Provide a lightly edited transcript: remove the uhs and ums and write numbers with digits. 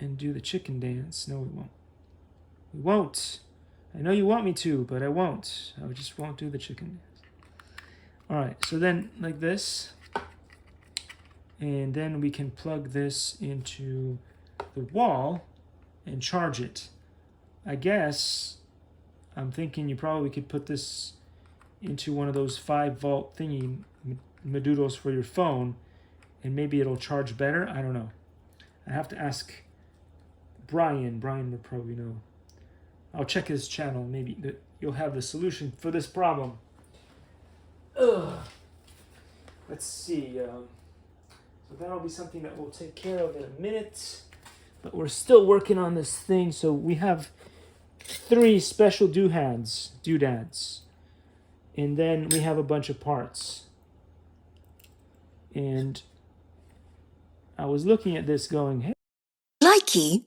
and do the chicken dance. No, we won't. We won't. I know you want me to, but I won't. I just won't do the chicken dance. All right, so then like this. And then we can plug this into the wall and charge it. I guess I'm thinking you probably could put this into one of those 5-volt thingy Madoodles for your phone, and maybe it'll charge better. I don't know. I have to ask Brian. Brian would probably know. I'll check his channel. Maybe you'll have the solution for this problem. Ugh. Let's see. So that'll be something that we'll take care of in a minute. But we're still working on this thing. So we have 3 special doodads. And then we have a bunch of parts. And I was looking at this going, hey. Likey